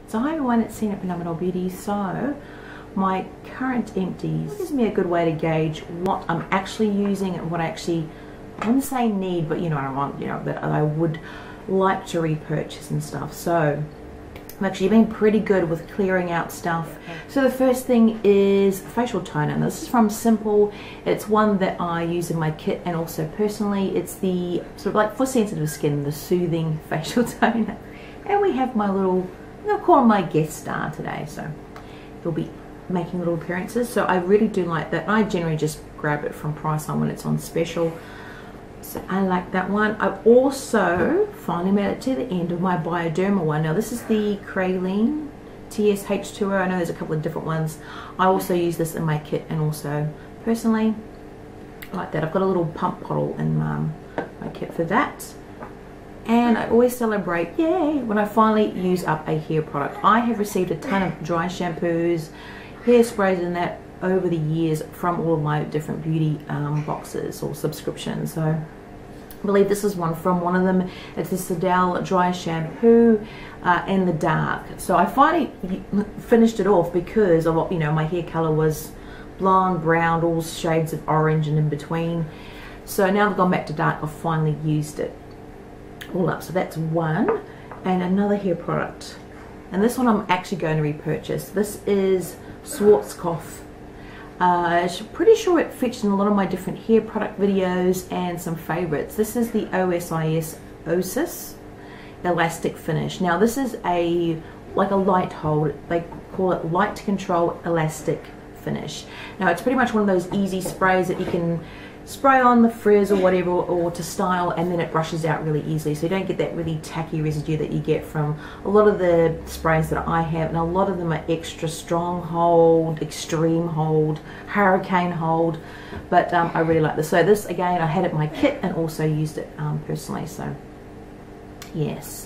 So hi everyone, it's Seen at Phenomenal Beauty. So my current empties gives me a good way to gauge what I'm actually using and what I actually, I wouldn't say need, but you know, I want, you know, that I would like to repurchase and stuff. So I've actually been pretty good with clearing out stuff. So the first thing is facial toner, and this is from Simple. It's one that I use in my kit and also personally. It's the sort of like for sensitive skin, the soothing facial toner. And we have my little, I'm going to call him my guest star today, so he'll be making little appearances. So I really do like that. I generally just grab it from Priceline when it's on special. So I like that one. I've also finally made it to the end of my Bioderma one. Now this is the Praline TSH2O. I know there's a couple of different ones. I also use this in my kit and also personally. I like that. I've got a little pump bottle in my kit for that. And I always celebrate, yay, when I finally use up a hair product. I have received a ton of dry shampoos, hairsprays and that over the years from all of my different beauty boxes or subscriptions. So I believe this is one from one of them. It's the Sedal dry shampoo in the dark. So I finally finished it off because of, you know, my hair color was blonde, brown, all shades of orange and in between. So now I've gone back to dark, I've finally used it all up. So that's one. And another hair product, and this one I'm actually going to repurchase. This is Schwarzkopf. I'm pretty sure it featured in a lot of my different hair product videos and some favorites. This is the Osis elastic finish. Now this is like a light hold, they call it light control elastic finish. Now it's pretty much one of those easy sprays that you can spray on the frizz or whatever, or to style, and then it brushes out really easily, so you don't get that really tacky residue that you get from a lot of the sprays that I have. And a lot of them are extra strong hold, extreme hold, hurricane hold, but I really like this. So this again, I had it in my kit and also used it personally. So yes.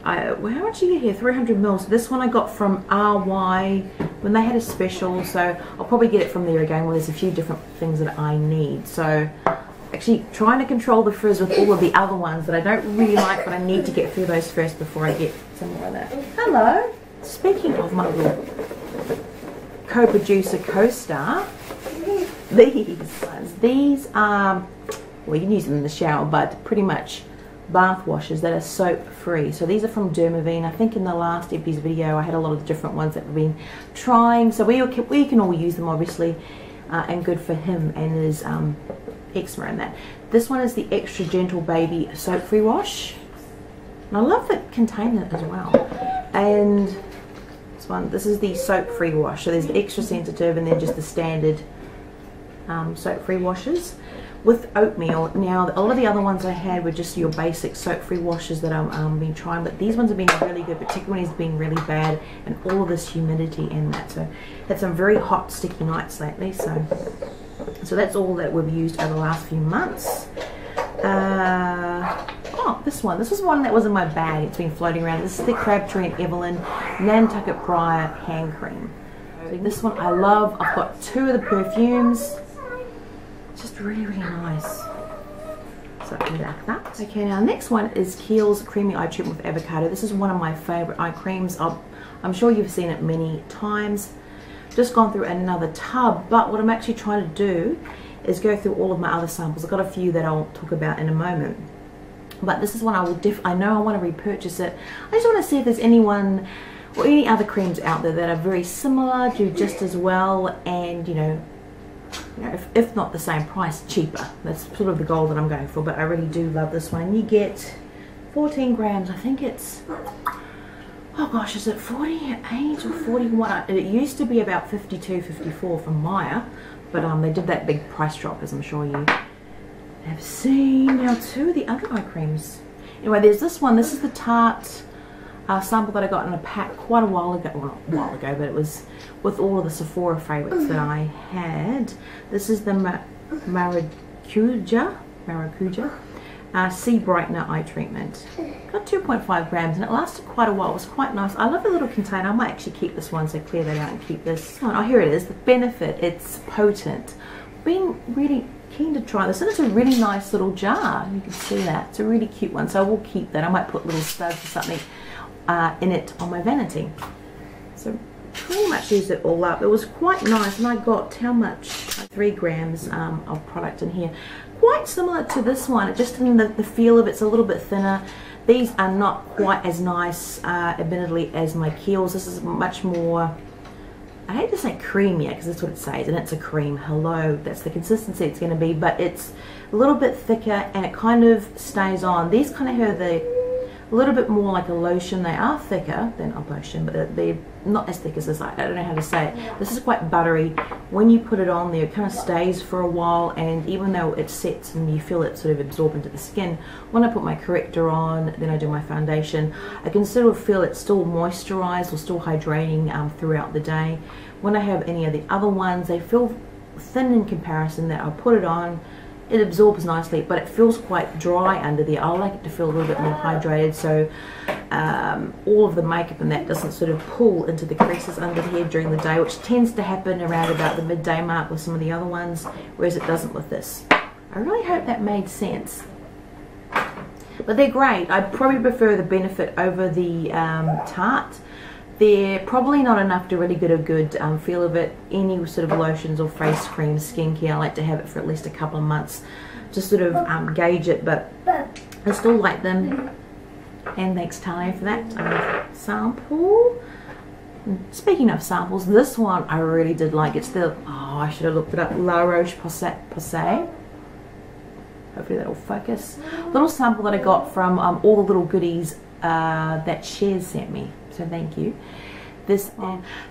How much did you get here? 300 mils. This one I got from RY when they had a special, so I'll probably get it from there again. Well, there's a few different things that I need. So actually trying to control the frizz with all of the other ones that I don't really like, but I need to get through those first before I get some more of that. Hello. Speaking of my little co-producer, co-star, these are, well, you can use them in the shower, but pretty much bath washes that are soap free. So these are from Dermaveen. I think in the last Empties video I had a lot of different ones that we've been trying, so we can all use them obviously, and good for him and his eczema and that. This one is the Extra Gentle Baby soap free wash, and I love the container as well. And this is the soap free wash. So there's the extra sensitive and then just the standard soap free washes with oatmeal. Now a lot of the other ones I had were just your basic soap free washes that I've been trying, but these ones have been really good, particularly when it's been really bad and all of this humidity and that. So had some very hot sticky nights lately, so that's all that we've used over the last few months. Oh, this is one that was in my bag. It's been floating around. This is the Crabtree and Evelyn Nantucket Prior hand cream. So this one I love. I've got two of the perfumes. Just really, really nice. So I like that. Okay, now next one is Kiehl's Creamy Eye Treatment with Avocado. This is one of my favorite eye creams. I'm sure you've seen it many times. Just gone through another tub, but what I'm actually trying to do is go through all of my other samples. I've got a few that I'll talk about in a moment. But this is one I know I want to repurchase it. I just want to see if there's anyone or any other creams out there that are very similar, do just as well, and you know, if not the same price, cheaper. That's sort of the goal that I'm going for, but I really do love this one. You get 14 grams, I think it's, oh gosh, is it 48 or 41? It used to be about 52, 54 from Maya, but they did that big price drop, as I'm sure you have seen. Now two of the other eye creams. Anyway, there's this one. This is the Tarte sample that I got in a pack quite a while ago. Well, not a while ago, but it was with all of the Sephora favorites that I had. This is the Maracuja Sea Brightener Eye Treatment. Got 2.5 grams and it lasted quite a while. It was quite nice. I love the little container. I might actually keep this one, so clear that out and keep this. Oh, here it is. The Benefit. It's potent. Been really keen to try this, and it's a really nice little jar. You can see that. It's a really cute one, so I will keep that. I might put little studs or something in it on my vanity. So pretty much used it all up. It was quite nice, and I got how much? 3 grams of product in here. Quite similar to this one, just in the feel of it's a little bit thinner. These are not quite as nice, admittedly, as my Kiehl's. This is much more, I hate to say creamier because that's what it says, and it's a cream. Hello, that's the consistency it's going to be, but it's a little bit thicker and it kind of stays on. These kind of have a little bit more like a lotion. They are thicker than a lotion, but they're not as thick as this. I don't know how to say it. This is quite buttery. When you put it on there, it kind of stays for a while, and even though it sets and you feel it sort of absorb into the skin, when I put my corrector on, then I do my foundation, I can sort of feel it still moisturized or still hydrating throughout the day. When I have any of the other ones, they feel thin in comparison. That I'll put it on, it absorbs nicely, but it feels quite dry under there. I like it to feel a little bit more hydrated, so all of the makeup and that doesn't sort of pull into the creases under here during the day, which tends to happen around about the midday mark with some of the other ones, whereas it doesn't with this. I really hope that made sense. But they're great. I probably prefer the Benefit over the Tarte. They're probably not enough to really get a good feel of it. Any sort of lotions or face cream, skincare, I like to have it for at least a couple of months to sort of gauge it, but I still like them. And thanks Talia for that sample. Speaking of samples, this one I really did like. It's the, I should have looked it up, La Roche-Posay. Hopefully that'll focus. Little sample that I got from all the little goodies that Shares sent me. So thank you. This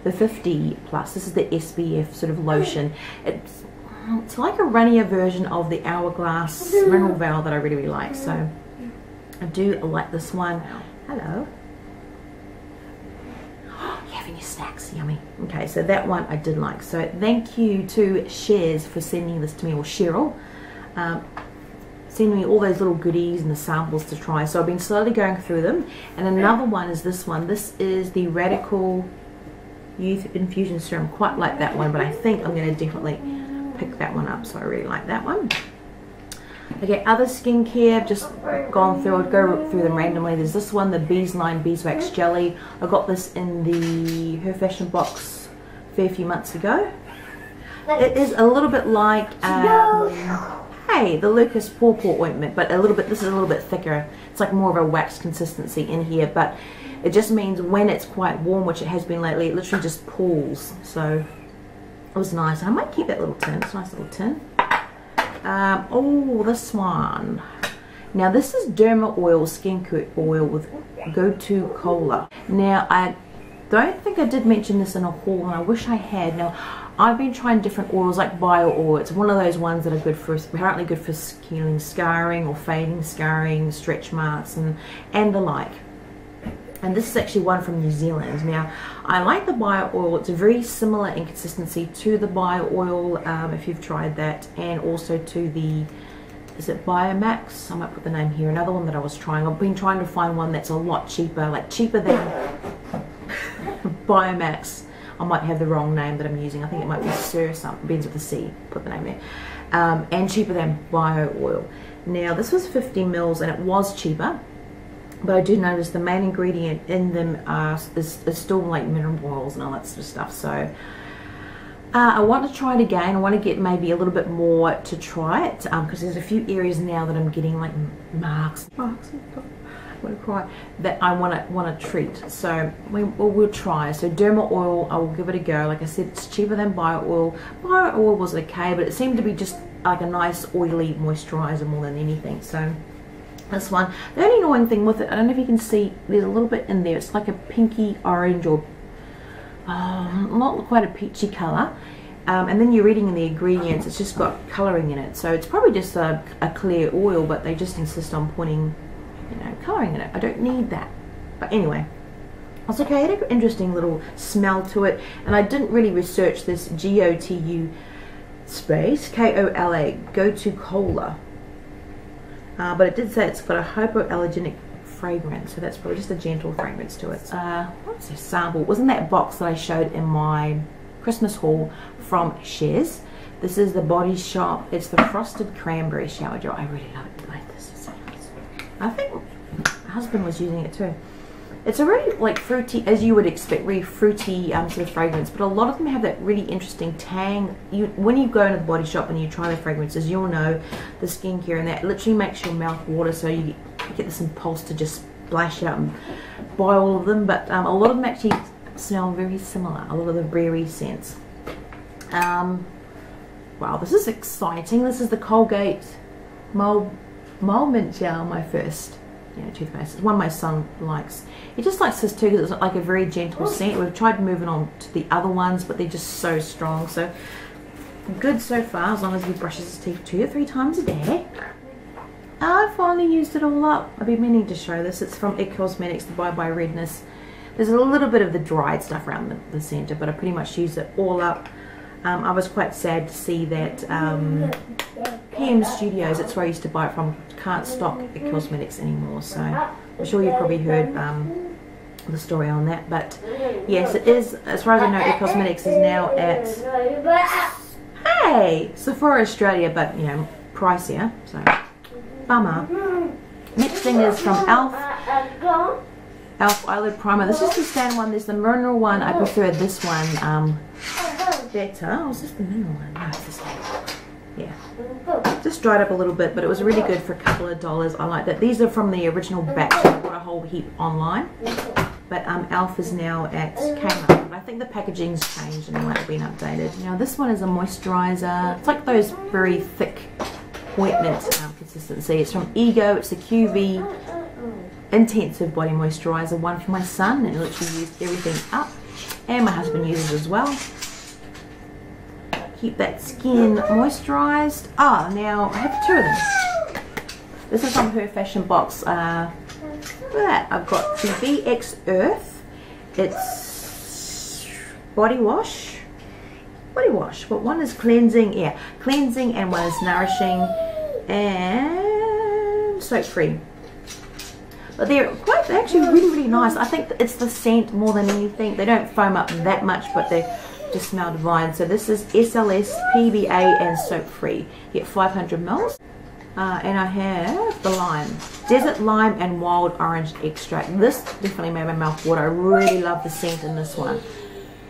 the 50 plus. This is the SPF sort of lotion. It's like a runnier version of the Hourglass Mineral Veil that I really like. So I do like this one. Hello. You're having your snacks, yummy. Okay, so that one I did like. So thank you to Shares for sending this to me, or Cheryl. Sending me all those little goodies and the samples to try. So I've been slowly going through them. And another one is this one. This is the Radical Youth Infusion Serum. Quite like that one, but I think I'm going to definitely pick that one up. So I really like that one. Okay, other skincare, just gone through. I'd go through them randomly. There's this one, the Beesline Beeswax Jelly. I got this in the Her Fashion box a fair few months ago. It is a little bit like the Lucas Paw ointment, but this is a little bit thicker. It's like more of a wax consistency in here, but it just means when it's quite warm, which it has been lately, it literally just pools. So it was nice. I might keep that little tin. It's a nice little tin. Oh, this one. Now this is Derma Oil Skincare Oil with Go-To Cola. Now I don't think I did mention this in a haul, and I wish I had. Now I've been trying different oils like bio oil. It's one of those ones that are good for, apparently good for healing scarring or fading scarring, stretch marks and the like. And this is actually one from New Zealand. Now I like the bio oil. It's very similar in consistency to the bio oil, if you've tried that, and also to the, is it Biomax? I might put the name here. Another one that I was trying. I've been trying to find one that's a lot cheaper, like cheaper than Biomax. I might have the wrong name that I'm using. I think it might be Sir something, begins with a C, put the name there. And cheaper than bio oil. Now this was 50 mils and it was cheaper, but I do notice the main ingredient in them is still like mineral oils and all that sort of stuff. So I want to try it again. I want to get maybe a little bit more to try it, because there's a few areas now that I'm getting like marks. I'm gonna cry, that I want to treat. So we'll try. So Derma Oil, I will give it a go. Like I said, it's cheaper than bio oil. Bio oil was okay, but it seemed to be just like a nice oily moisturizer more than anything. So this one, the only annoying thing with it, I don't know if you can see, there's a little bit in there. It's like a pinky orange, or not quite a peachy color. And then you're reading in the ingredients, it's just got coloring in it. So it's probably just a clear oil, but they just insist on putting, you know, colouring in it. I don't need that. But anyway, it's okay. It had an interesting little smell to it. And I didn't really research this GOTU space, K-O-L-A, Go-To Cola. But it did say it's got a hypoallergenic fragrance. So that's probably just a gentle fragrance to it. What's this sample? It was in that box that I showed in my Christmas haul from Shares. This is the Body Shop. It's the Frosted Cranberry Shower Gel. I really love it like this. It's so nice. I think my husband was using it too. It's a really like fruity, as you would expect, really fruity sort of fragrance, but a lot of them have that really interesting tang. When you go into the body shop and you try the fragrances, you'll know the skincare, and that literally makes your mouth water, so you get this impulse to just splash out and buy all of them. But a lot of them actually smell very similar, a lot of the berry scents. Wow, this is exciting. This is the Colgate Mole Mint Gel, my first toothpaste. It's one my son likes. He just likes this too because it's like a very gentle scent. We've tried moving on to the other ones, but they're just so strong. So good so far, as long as he brushes his teeth 2 or 3 times a day. I finally used it all up. I've been meaning to show this. It's from It Cosmetics, the Bye Bye Redness. There's a little bit of the dried stuff around the center, but I pretty much used it all up. I was quite sad to see that PM Studios, that's where I used to buy it from, can't stock It Cosmetics anymore. So I'm sure you've probably heard the story on that. But yes, it is, as far as I know, It Cosmetics is now at, hey, Sephora Australia, but you know, pricier. So bummer. Next thing is from Elf Eyelid Primer. This is the standard one. There's the mineral one. I prefer this one better. Oh, is this the mineral one? No, it's this one. Yeah. Just dried up a little bit, but it was really good for a couple of dollars. I like that. These are from the original batch. I bought a whole heap online. But Elf is now at Kmart. I think the packaging's changed and it might have been updated. Now this one is a moisturizer. It's like those very thick ointment consistency. It's from Ego. It's the QV Intensive Body Moisturizer. One for my son, and literally used everything up. And my husband uses it as well. Keep that skin moisturized. Ah, now I have 2 of them. This is from her fashion box. Look at that. I've got the VX Earth. It's body wash. But one is cleansing, cleansing, and one is nourishing and soap free. But they're actually really nice. I think it's the scent more than anything. They don't foam up that much, but they just smell divine. So this is SLS, PBA, and soap free. You get 500 mils. And I have the lime, desert lime and wild orange extract. This definitely made my mouth water. I really love the scent in this one.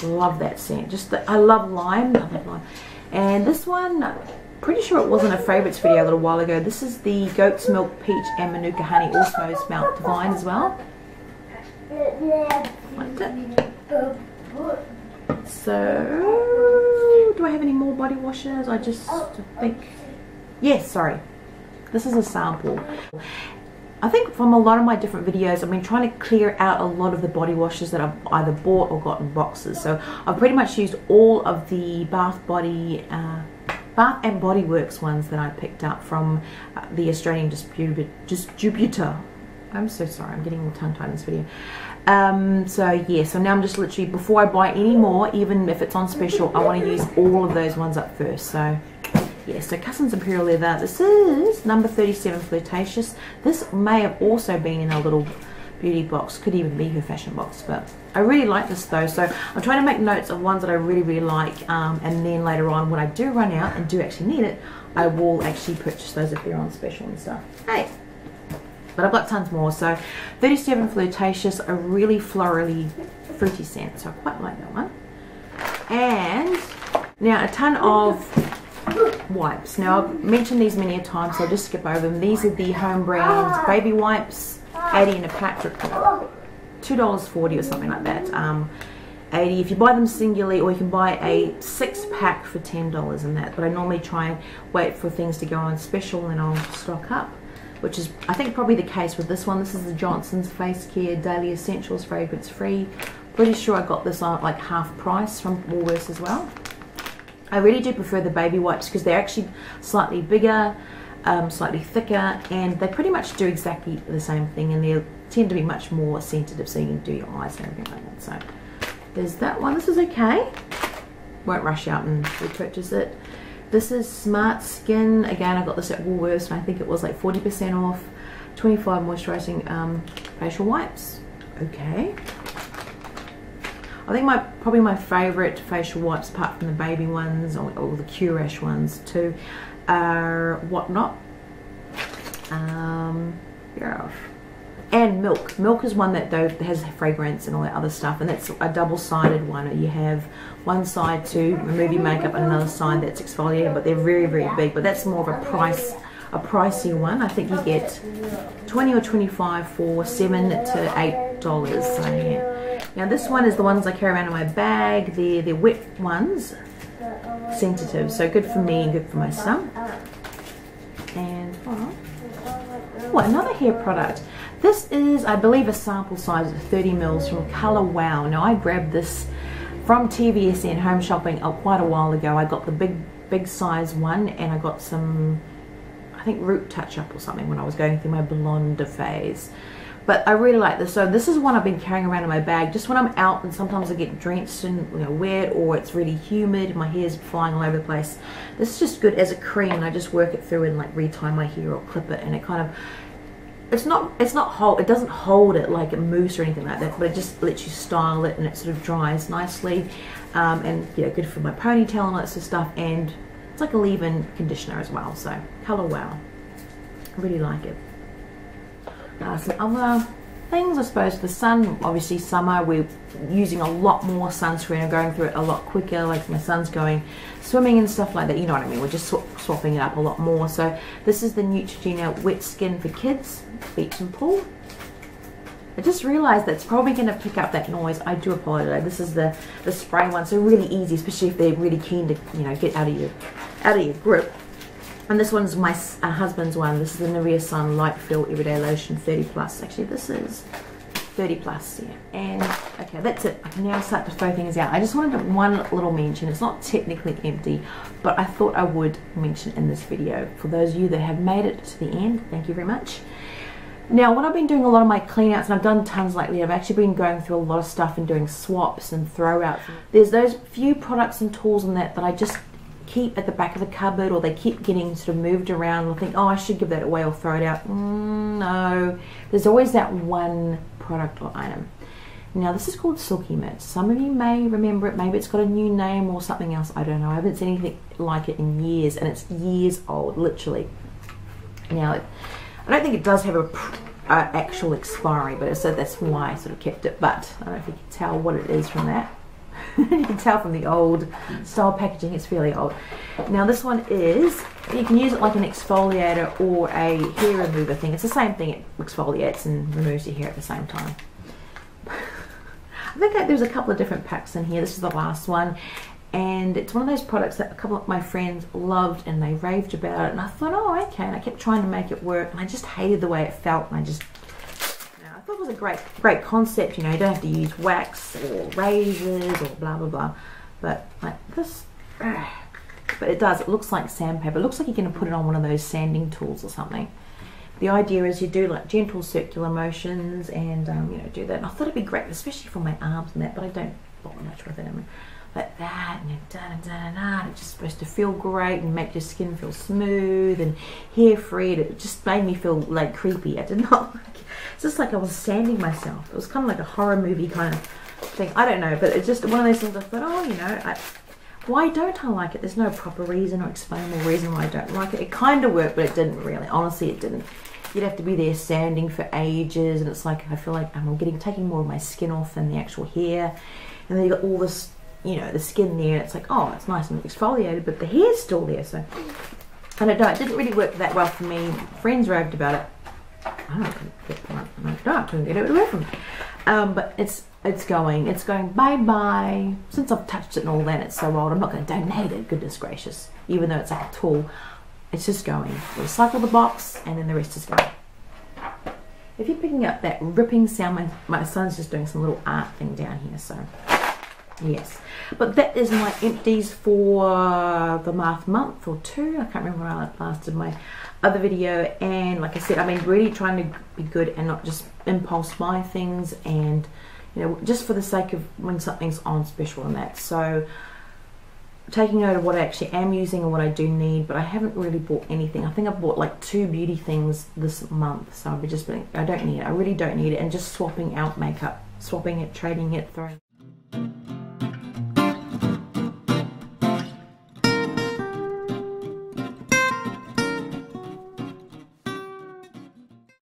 Love that scent. I love lime. And this one, pretty sure it wasn't a favorites video a little while ago. This is the goat's milk, peach, and manuka honey. Also smelled divine as well. Liked it. So, do I have any more body washes? I just think, yes, sorry. This is a sample. I think from a lot of my different videos, I've been trying to clear out a lot of the body washes that I've either bought or got in boxes. So I've pretty much used all of the Bath and Body Works ones that I picked up from the Australian distributor. I'm so sorry, I'm getting all tongue-tied in this video. So yeah, so now I'm just literally, before I buy any more, even if it's on special, I want to use all of those ones up first. So yeah, so Cussons Imperial Leather. This is number 37 Flirtatious. This may have also been in a little beauty box, could even be her fashion box, but I really like this though. So I'm trying to make notes of ones that I really like, and then later on when I do run out and do actually need it, I will actually purchase those if they're on special and stuff. Hey, but I've got tons more. So 37 Flirtatious, a really florally fruity scent, so I quite like that one. And now a ton of wipes. Now I've mentioned these many a time, so I'll just skip over them. These are the home brand baby wipes, 80 in a pack for $2.40 or something like that. 80 if you buy them singularly, or you can buy a 6-pack for $10 in that. But I normally try and wait for things to go on special and I'll stock up, which is I think probably the case with this one. This is the Johnson's Face Care Daily Essentials fragrance free. Pretty sure I got this on like half price from Woolworths as well. I really do prefer the baby wipes because they're actually slightly bigger, slightly thicker, and they pretty much do exactly the same thing, and they tend to be much more sensitive, so you can do your eyes and everything like that. So there's that one. This is okay. Won't rush out and repurchase it. This is Smart Skin. Again, I got this at Woolworths, and I think it was like 40% off. 25 moisturizing facial wipes. Okay. I think probably my favourite facial wipes, apart from the baby ones or the Curash ones too, are Whatnot. Yeah. And milk. Milk is one that though has fragrance and all that other stuff, and that's a double-sided one. You have one side to remove your makeup and another side that's exfoliating, but they're very, very big. But that's more of a pricey one. I think you get 20 or 25 for $7 to $8. So yeah. Now this one is the ones I carry around in my bag. They're wet ones, sensitive, so good for me and good for my son. And oh, another hair product. This is, I believe, a sample size of 30 mils from Color Wow. Now I grabbed this from TVSN Home Shopping quite a while ago. I got the big size one, and I got some, I think, root touch up or something when I was going through my blonde phase. But I really like this. So this is one I've been carrying around in my bag just when I'm out, and sometimes I get drenched and wet, or it's really humid, my hair's flying all over the place. This is just good as a cream, and I just work it through and like re-tie my hair or clip it, and it kind of, it doesn't hold it like a mousse or anything like that, but it just lets you style it, and it sort of dries nicely, and good for my ponytail and all that sort of stuff, and it's like a leave-in conditioner as well. So Color Wow, I really like it. Some other things, I suppose, for the sun. Obviously summer, we're using a lot more sunscreen and going through it a lot quicker. Like my son's going swimming and stuff like that, you know what I mean, we're just swapping it up a lot more. So this is the Neutrogena Wet Skin for Kids Beach and Pool. I just realized that's probably going to pick up that noise. I do apologize. This is the spray one, so really easy, especially if they're really keen to get out of your grip. And this one's my husband's one. This is the Nivea Sun Light Fill Everyday Lotion 30 plus. Actually, this is 30 plus, yeah. And okay, that's it. I can now start to throw things out. I just wanted one little mention. It's not technically empty, but I thought I would mention in this video. For those of you that have made it to the end, thank you very much. Now, when I've been doing a lot of my clean outs, and I've done tons lately, I've actually been going through a lot of stuff and doing swaps and throw outs. There's those few products and tools and that I just keep at the back of the cupboard, or they keep getting sort of moved around, and I think, oh, I should give that away or throw it out. No, there's always that one product or item. Now this is called Silky Mist. Some of you may remember it, maybe it's got a new name or something else, I don't know. I haven't seen anything like it in years, and it's years old, literally. Now, I don't think it does have a actual expiry, but so that's why I sort of kept it, but I don't know if you can tell what it is from that. You can tell from the old style packaging, it's fairly old. Now this one is, you can use it like an exfoliator or a hair remover thing. It's the same thing, it exfoliates and removes your hair at the same time. I think there's a couple of different packs in here. This is the last one, and it's one of those products that a couple of my friends loved and they raved about it, and I thought, oh okay, and I kept trying to make it work, and I just hated the way it felt, and I thought it was a great concept. You don't have to use wax or razors or blah blah blah, but like this, but it does, it looks like sandpaper. It looks like you're going to put it on one of those sanding tools or something. The idea is you do like gentle circular motions and do that, and I thought it'd be great, especially for my arms and that, but I don't bother much with it. I mean, like that, and it's just supposed to feel great and make your skin feel smooth and hair free. It just made me feel like creepy. I did not like it. It's just like I was sanding myself. It was kind of like a horror movie kind of thing. I don't know, but it's just one of those things I thought, oh, why don't I like it? There's no proper reason or explainable reason why I don't like it. It kind of worked, but it didn't really. Honestly, it didn't. You'd have to be there sanding for ages, and it's like I feel like I'm taking more of my skin off than the actual hair, and then you got all this, the skin there, and it's like, oh, it's nice and exfoliated, but the hair's still there. So I don't know, it didn't really work that well for me. Friends raved about it. I couldn't get it away from me. But it's going bye-bye. Since I've touched it and all that, it's so old, I'm not going to donate it, goodness gracious, even though it's like a tool. It's just going. Recycle the box, and then the rest is going. If you're picking up that ripping sound, my son's just doing some little art thing down here, so yes. But that is my empties for the last month or two. I can't remember when I last did my other video, and like I said, I've been really trying to be good and not just impulse buy things, and just for the sake of when something's on special and that. So taking note of what I actually am using and what I do need, but I haven't really bought anything. I think I've bought like 2 beauty things this month, so I'll be I don't need it, I really don't need it, and just swapping out makeup, swapping it, trading it, throwing